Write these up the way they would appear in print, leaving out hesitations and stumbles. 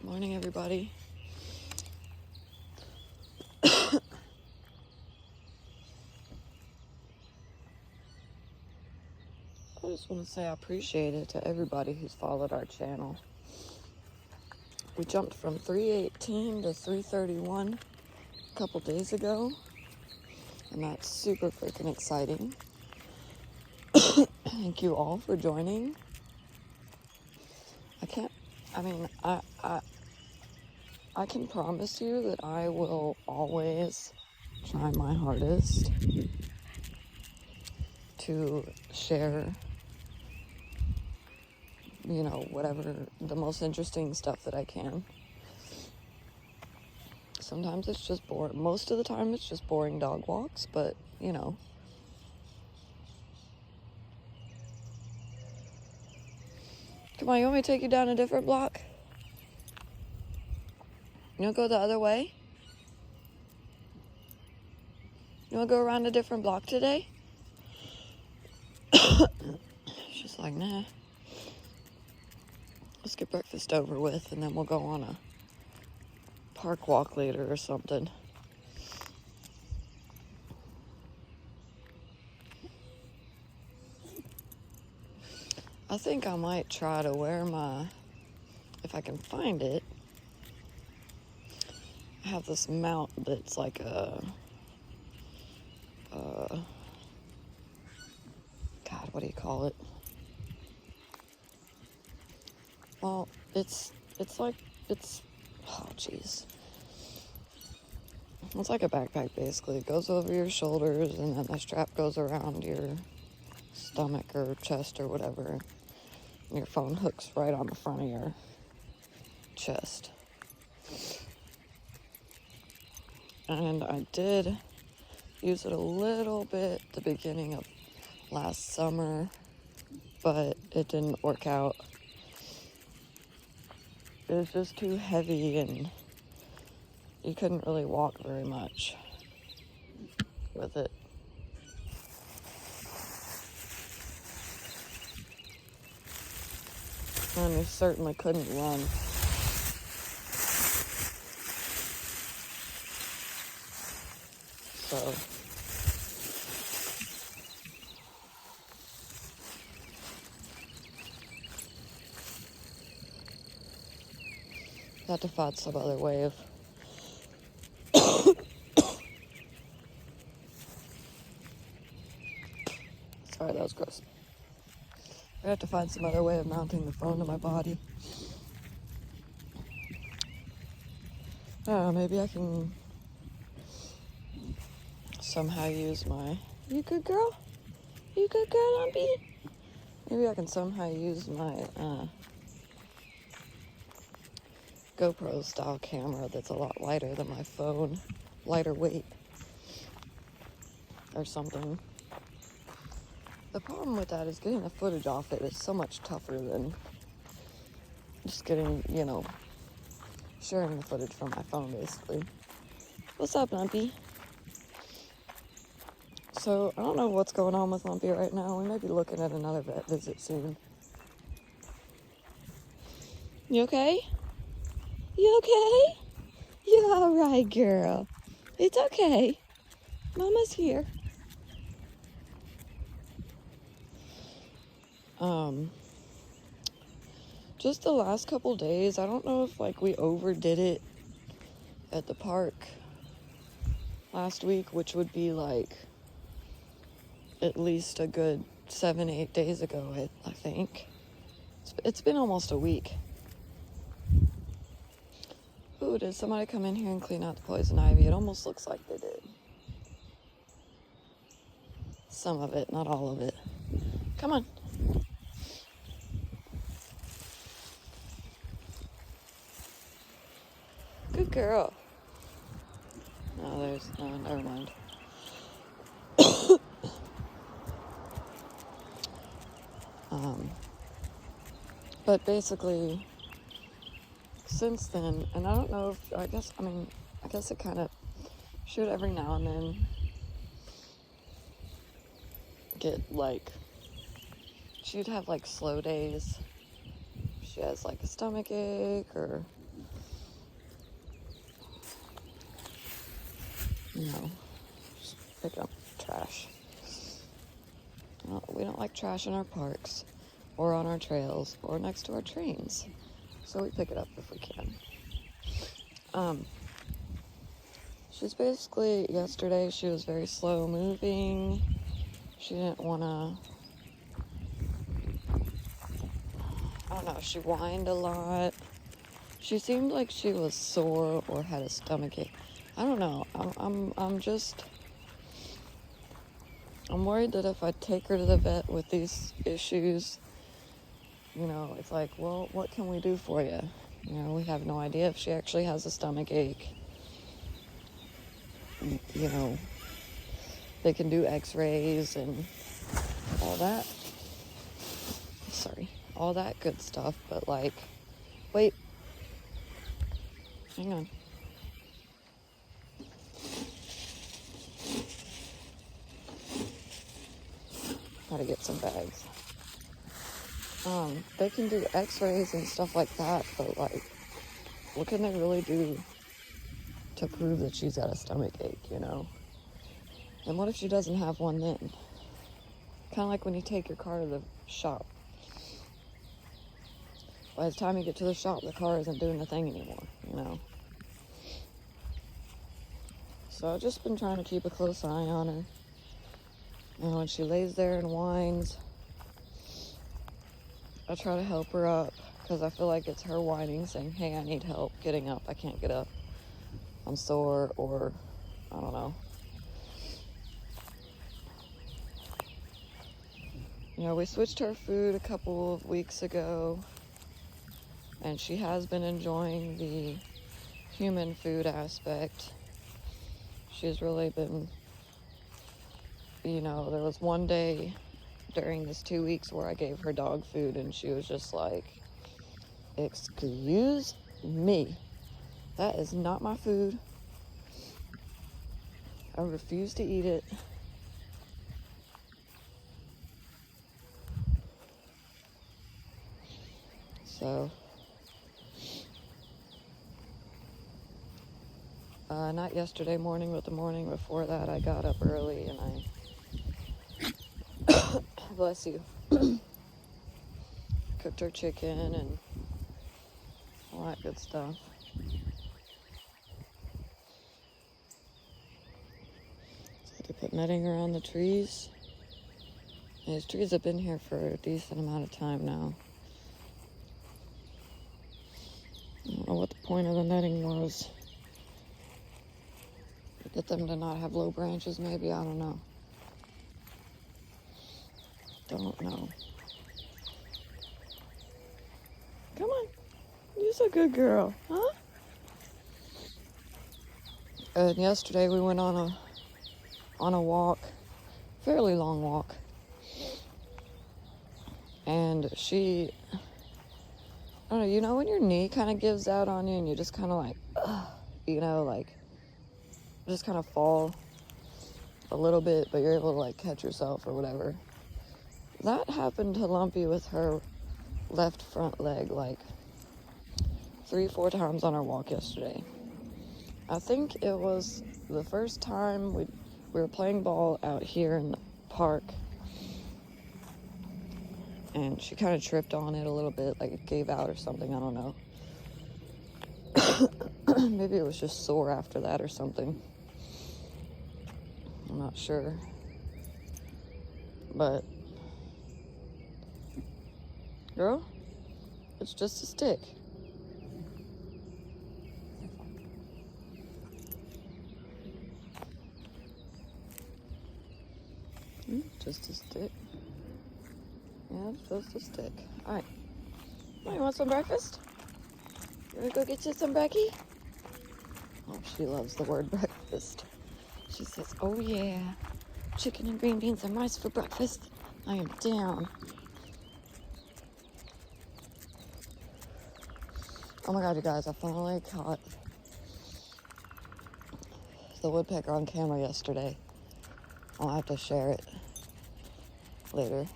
Morning, everybody. I just want to say I appreciate it to everybody who's followed our channel. We jumped from 318 to 331 a couple days ago, and that's super freaking exciting. Thank you all for joining. I can promise you that I will always try my hardest to share, whatever the most interesting stuff that I can. Sometimes it's just boring. Most of the time it's just boring dog walks, but, Come on, you want me to take you down a different block? You want to go the other way? You want to go around a different block today? She's like, nah. Let's get breakfast over with, and then we'll go on a park walk later or something. I think I might try to wear if I can find it, I have this mount that's like God, what do you call it? Well, it's like it's like a backpack, basically. It goes over your shoulders, and then the strap goes around your stomach or chest or whatever. And your phone hooks right on the front of your chest. And I did use it a little bit at the beginning of last summer, but it didn't work out. It was just too heavy, and you couldn't really walk very much with it. And you certainly couldn't run. So had to find some other way of sorry, that was gross. I have to find some other way of mounting the phone to my body. I don't know, maybe I can somehow use my... You good girl? You good girl, Lumpy? Maybe I can somehow use my GoPro style camera that's a lot lighter than my phone. Lighter weight. Or something. The problem with that is getting the footage off it is so much tougher than just getting, sharing the footage from my phone, basically. What's up, Lumpy? So, I don't know what's going on with Lumpy right now. We may be looking at another vet visit soon. You okay? You okay? You alright, girl? It's okay. Mama's here. Just the last couple days, I don't know if we overdid it at the park last week, which would be at least a good 7-8 days ago, I think. It's been almost a week. Ooh, did somebody come in here and clean out the poison ivy? It almost looks like they did. Some of it, not all of it. Come on. Good girl. No, never mind. But basically, since then, and I don't know if, I guess it kind of should every now and then get she'd have slow days. She has a stomach ache or you know, just pick up trash. Well, we don't like trash in our parks or on our trails or next to our trains, so we pick it up if we can. She's basically, yesterday she was very slow moving. She didn't want to, I don't know, she whined a lot. She seemed like she was sore or had a stomachache. I don't know. I'm worried that if I take her to the vet with these issues, you know, it's like, well, what can we do for you? You know, we have no idea if she actually has a stomach ache. You know, they can do x-rays and all that. Sorry, all that good stuff, but like, wait, hang on. Gotta get some bags. They can do x-rays and stuff like that, but like, what can they really do to prove that she's got a stomach ache, you know? And what if she doesn't have one then? Kind of like when you take your car to the shop. By the time you get to the shop, the car isn't doing the thing anymore, you know? So I've just been trying to keep a close eye on her. And when she lays there and whines, I try to help her up, because I feel like it's her whining, saying, hey, I need help getting up. I can't get up. I'm sore, or I don't know. You know, we switched her food a couple of weeks ago, and she has been enjoying the human food aspect. She's really been, you know, there was one day during this 2 weeks where I gave her dog food, and she was just like, excuse me, that is not my food. I refuse to eat it. So, not yesterday morning, but the morning before that, I got up early and I, bless you, cooked her chicken and all that good stuff. So I had to put netting around the trees. And these trees have been here for a decent amount of time now. I don't know what the point of the netting was. Get them to not have low branches, maybe, I don't know. Don't know. Come on. You're so good girl, huh? And yesterday we went on a walk, fairly long walk. And she, I don't know, you know when your knee kind of gives out on you and you just kind of like, you know, like, just kind of fall a little bit, but you're able to like catch yourself or whatever. That happened to Lumpy with her left front leg like 3-4 times on our walk yesterday. I think it was the first time we were playing ball out here in the park, and she kind of tripped on it a little bit, like it gave out or something, I don't know. Maybe it was just sore after that or something. I'm not sure. But, girl, it's just a stick. Just a stick. Yeah, it's just a stick. Alright. You want some breakfast? You wanna go get you some brekkie? Oh, she loves the word breakfast. She says, oh yeah, chicken and green beans and rice for breakfast. I am down. Oh my god, you guys, I finally caught the woodpecker on camera yesterday. I'll have to share it later.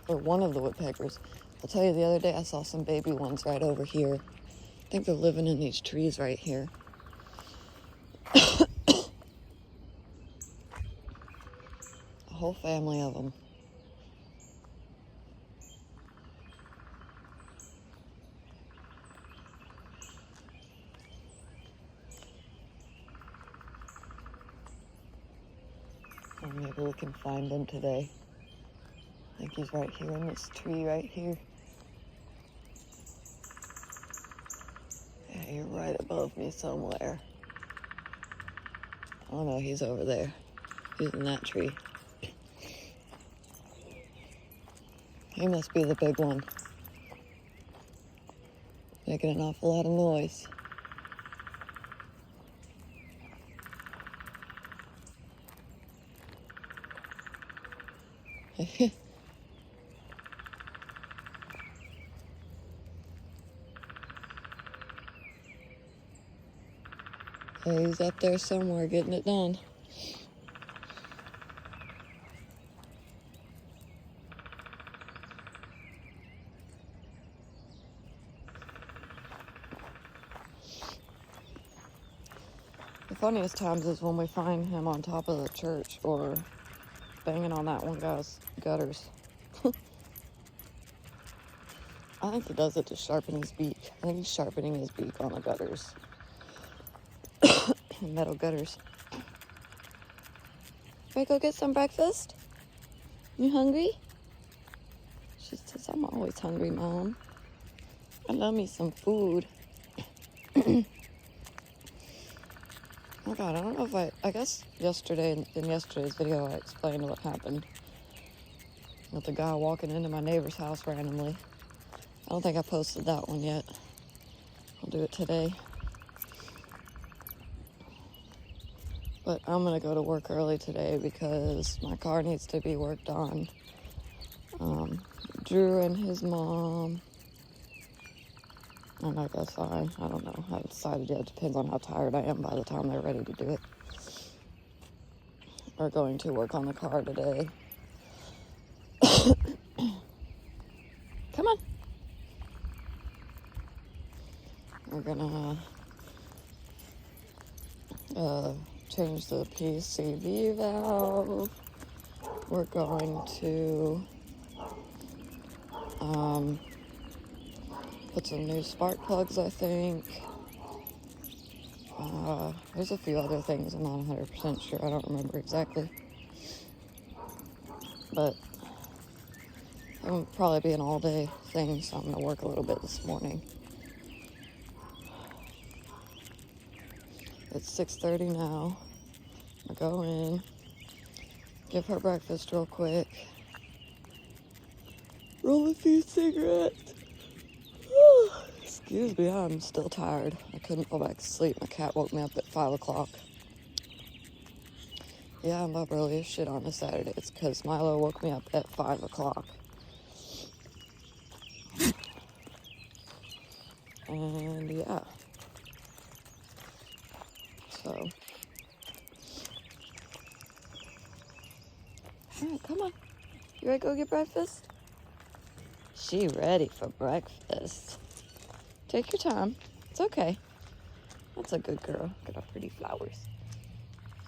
Or one of the woodpeckers. I'll tell you, the other day I saw some baby ones right over here. I think they're living in these trees right here. whole family of them. Or maybe we can find him today. I think he's right here in this tree right here. Yeah, you're right above me somewhere. Oh no, he's over there. He's in that tree. He must be the big one. Making an awful lot of noise. He's up there somewhere getting it done. The funniest times is when we find him on top of the church or banging on that one guy's gutters. I think he does it to sharpen his beak. I think he's sharpening his beak on the gutters. Metal gutters. Ready to go get some breakfast? You hungry? She says, I'm always hungry, Mom. I love me some food. Oh God, I don't know if I guess yesterday, in yesterday's video, I explained what happened with the guy walking into my neighbor's house randomly. I don't think I posted that one yet. I'll do it today. But I'm gonna go to work early today because my car needs to be worked on. Drew and his mom, and I guess I don't know, I haven't decided yet. It depends on how tired I am by the time they're ready to do it. We're going to work on the car today. Come on. We're gonna change the PCV valve. We're going to put some new spark plugs, I think. There's a few other things I'm not 100% sure. I don't remember exactly. But it'll probably be an all-day thing, so I'm going to work a little bit this morning. It's 6:30 now. I go in, give her breakfast real quick, roll a few cigarettes. Excuse me, I'm still tired. I couldn't go back to sleep. My cat woke me up at 5 o'clock. Yeah, I'm up early as shit on a Saturday. It's because Milo woke me up at 5 o'clock. And yeah. So. Alright, come on. You ready to go get breakfast? She ready for breakfast. Take your time. It's okay. That's a good girl. Look at her pretty flowers.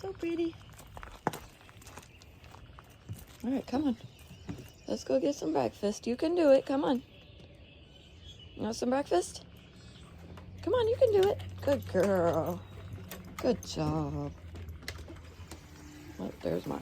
So pretty. Alright, come on. Let's go get some breakfast. You can do it. Come on. You want some breakfast? Come on, you can do it. Good girl. Good job. Oh, there's Milo.